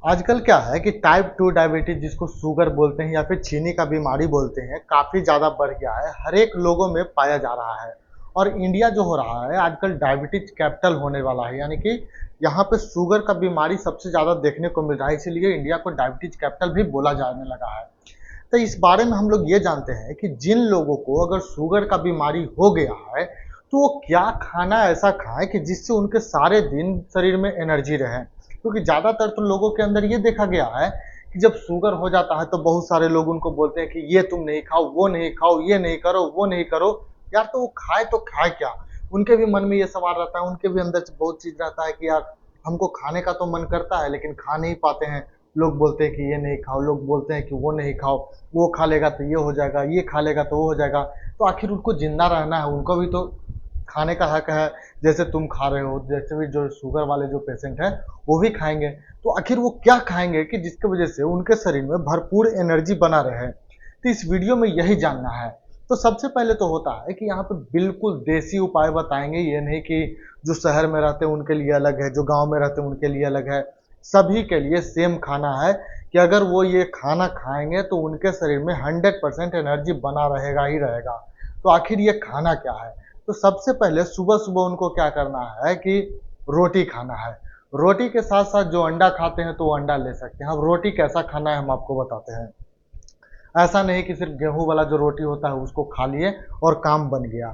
आजकल क्या है कि टाइप 2 डायबिटीज जिसको शुगर बोलते हैं या फिर चीनी का बीमारी बोलते हैं, काफ़ी ज़्यादा बढ़ गया है। हर एक लोगों में पाया जा रहा है और इंडिया जो हो रहा है आजकल डायबिटीज कैपिटल होने वाला है। यानी कि यहाँ पे शुगर का बीमारी सबसे ज़्यादा देखने को मिल रहा है, इसीलिए इंडिया को डायबिटीज कैपिटल भी बोला जाने लगा है। तो इस बारे में हम लोग ये जानते हैं कि जिन लोगों को अगर शुगर का बीमारी हो गया है, तो वो क्या खाना ऐसा खाएँ कि जिससे उनके सारे दिन शरीर में एनर्जी रहे। क्योंकि ज़्यादातर तो लोगों के अंदर ये देखा गया है कि जब शुगर हो जाता है तो बहुत सारे लोग उनको बोलते हैं कि ये तुम नहीं खाओ, वो नहीं खाओ, ये नहीं करो, वो नहीं करो। यार तो वो खाए तो खाए क्या? उनके भी मन में ये सवाल रहता है, उनके भी अंदर से बहुत चीज़ रहता है कि यार हमको खाने का तो मन करता है लेकिन खा नहीं पाते हैं। लोग बोलते हैं कि ये नहीं खाओ, लोग बोलते हैं कि वो नहीं खाओ, वो खा लेगा तो ये हो जाएगा, ये खा लेगा तो वो हो जाएगा। तो आखिर उनको ज़िंदा रहना है, उनको भी तो खाने का हक है। जैसे तुम खा रहे हो, जैसे भी जो शुगर वाले जो पेशेंट हैं, वो भी खाएँगे। तो आखिर वो क्या खाएँगे कि जिसकी वज़ह से उनके शरीर में भरपूर एनर्जी बना रहे? तो इस वीडियो में यही जानना है। तो सबसे पहले तो होता है कि यहाँ पे बिल्कुल देसी उपाय बताएँगे, ये नहीं कि जो शहर में रहते हैं उनके लिए अलग है, जो गाँव में रहते हैं उनके लिए अलग है। सभी के लिए सेम खाना है कि अगर वो ये खाना खाएँगे तो उनके शरीर में 100% एनर्जी बना रहेगा ही रहेगा। तो आखिर ये खाना क्या है? तो सबसे पहले सुबह-सुबह उनको क्या करना है कि रोटी खाना है। रोटी के साथ-साथ जो अंडा खाते हैं तो वो अंडा ले सकते हैं। अब रोटी कैसा खाना है हम आपको बताते हैं। ऐसा नहीं कि सिर्फ़ गेहूँ वाला जो रोटी होता है उसको खा लिए और काम बन गया।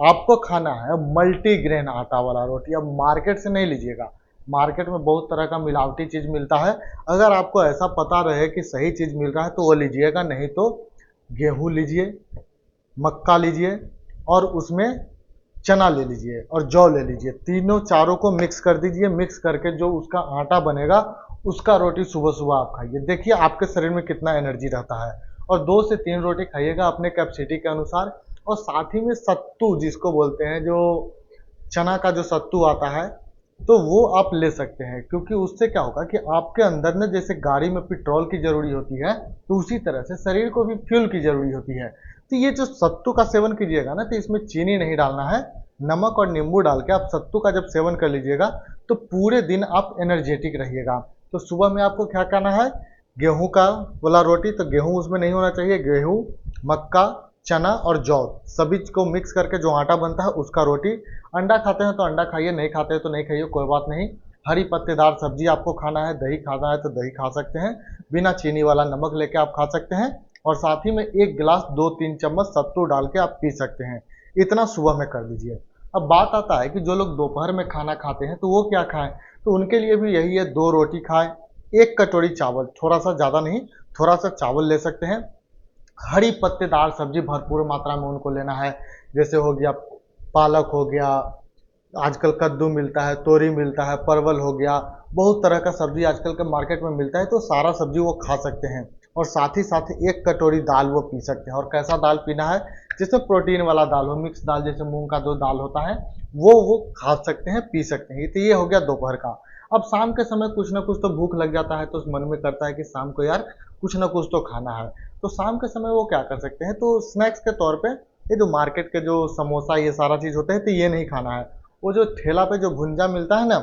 आपको खाना है मल्टीग्रेन आटा वाला रोटी। अब मार्केट से नहीं लीजिएगा। मार्केट में बहुत तरह का मिलावटी चीज़ मिलता है। अगर आपको ऐसा पता रहे कि सही चीज़ मिल रहा है तो वो लीजिएगा, नहीं तो गेहूँ लीजिए, मक्का लीजिए और उसमें चना ले लीजिए और जौ ले लीजिए। तीनों चारों को मिक्स कर दीजिए। मिक्स करके जो उसका आटा बनेगा, उसका रोटी सुबह-सुबह आप खाइए। देखिए आपके शरीर में कितना एनर्जी रहता है। और 2 से 3 रोटी खाइएगा अपने कैपेसिटी के अनुसार। और साथ ही में सत्तू जिसको बोलते हैं, जो चना का जो सत्तू आता है, तो वो आप ले सकते हैं। क्योंकि उससे क्या होगा कि आपके अंदर ना जैसे गाड़ी में पेट्रोल की ज़रूरी होती है, तो उसी तरह से शरीर को भी फ्यूल की ज़रूरी होती है। तो ये जो सत्तू का सेवन कीजिएगा ना, तो इसमें चीनी नहीं डालना है। नमक और नींबू डाल के आप सत्तू का जब सेवन कर लीजिएगा, तो पूरे दिन आप एनर्जेटिक रहिएगा। तो सुबह में आपको क्या करना है, गेहूँ का वाला रोटी, तो गेहूँ उसमें नहीं होना चाहिए। गेहूँ, मक्का, चना और जौ सभी को मिक्स करके जो आटा बनता है उसका रोटी। अंडा खाते हैं तो अंडा खाइए, नहीं खाते हैं तो नहीं खाइए, कोई बात नहीं। हरी पत्तेदार सब्जी आपको खाना है, दही खाना है तो दही खा सकते हैं। बिना चीनी वाला नमक लेके आप खा सकते हैं। और साथ ही में 1 गिलास 2-3 चम्मच सत्तू डाल के आप पी सकते हैं। इतना सुबह में कर लीजिए। अब बात आता है कि जो लोग दोपहर में खाना खाते हैं तो वो क्या खाएँ? तो उनके लिए भी यही है, 2 रोटी खाएँ, 1 कटोरी चावल, थोड़ा-सा ज़्यादा नहीं, थोड़ा-सा चावल ले सकते हैं। हरी पत्तेदार सब्जी भरपूर मात्रा में उनको लेना है। जैसे हो गया पालक हो गया, आजकल कद्दू मिलता है, तोरी मिलता है, परवल हो गया, बहुत तरह का सब्जी आजकल के मार्केट में मिलता है, तो सारा सब्जी वो खा सकते हैं। और साथ ही साथ 1 कटोरी दाल वो पी सकते हैं। और कैसा दाल पीना है, जिसमें प्रोटीन वाला दाल हो, मिक्स दाल, जैसे मूंग का जो दाल होता है वो खा सकते हैं, पी सकते हैं। तो ये हो गया दोपहर का। अब शाम के समय कुछ ना कुछ तो भूख लग जाता है, तो मन में करता है कि शाम को यार कुछ ना कुछ तो खाना है। तो शाम के समय वो क्या कर सकते हैं, तो स्नैक्स के तौर पे ये जो मार्केट के जो समोसा ये सारा चीज़ होते हैं, तो ये नहीं खाना है। वो जो ठेला पे जो भुंजा मिलता है ना,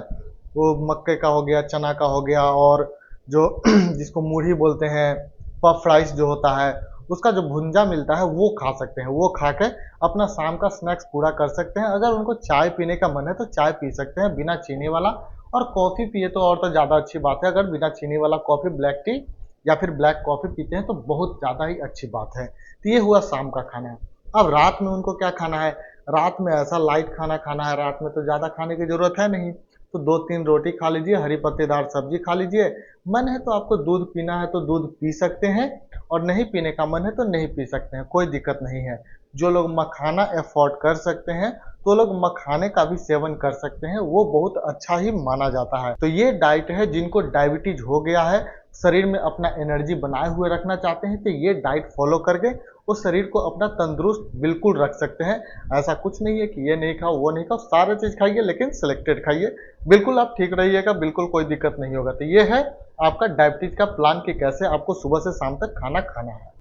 वो मक्के का हो गया, चना का हो गया, और जो जिसको मूढ़ी बोलते हैं, पफ राइस जो होता है, उसका जो भुंजा मिलता है वो खा सकते हैं। वो खा के अपना शाम का स्नैक्स पूरा कर सकते हैं। अगर उनको चाय पीने का मन है तो चाय पी सकते हैं बिना चीनी वाला। और कॉफ़ी पिए तो और तो ज़्यादा अच्छी बात है। अगर बिना चीनी वाला कॉफ़ी, ब्लैक टी या फिर ब्लैक कॉफ़ी पीते हैं तो बहुत ज़्यादा ही अच्छी बात है। तो ये हुआ शाम का खाना। अब रात में उनको क्या खाना है? रात में ऐसा लाइट खाना खाना है, रात में तो ज़्यादा खाने की ज़रूरत है नहीं। तो 2-3 रोटी खा लीजिए, हरी पत्तेदार सब्जी खा लीजिए। मन है तो आपको दूध पीना है तो दूध पी सकते हैं, और नहीं पीने का मन है तो नहीं पी सकते हैं, कोई दिक्कत नहीं है। जो लोग मखाना अफ़ोर्ड कर सकते हैं, तो लोग मखाने का भी सेवन कर सकते हैं, वो बहुत अच्छा ही माना जाता है। तो ये डाइट है, जिनको डायबिटीज़ हो गया है, शरीर में अपना एनर्जी बनाए हुए रखना चाहते हैं, तो ये डाइट फ़ॉलो करके वो शरीर को अपना तंदुरुस्त बिल्कुल रख सकते हैं। ऐसा कुछ नहीं है कि ये नहीं खाओ, वो नहीं खाओ, सारे चीज़ खाइए लेकिन सिलेक्टेड खाइए। बिल्कुल आप ठीक रहिएगा, बिल्कुल कोई दिक्कत नहीं होगा। तो ये है आपका डायबिटीज़ का प्लान कि कैसे आपको सुबह से शाम तक खाना खाना है।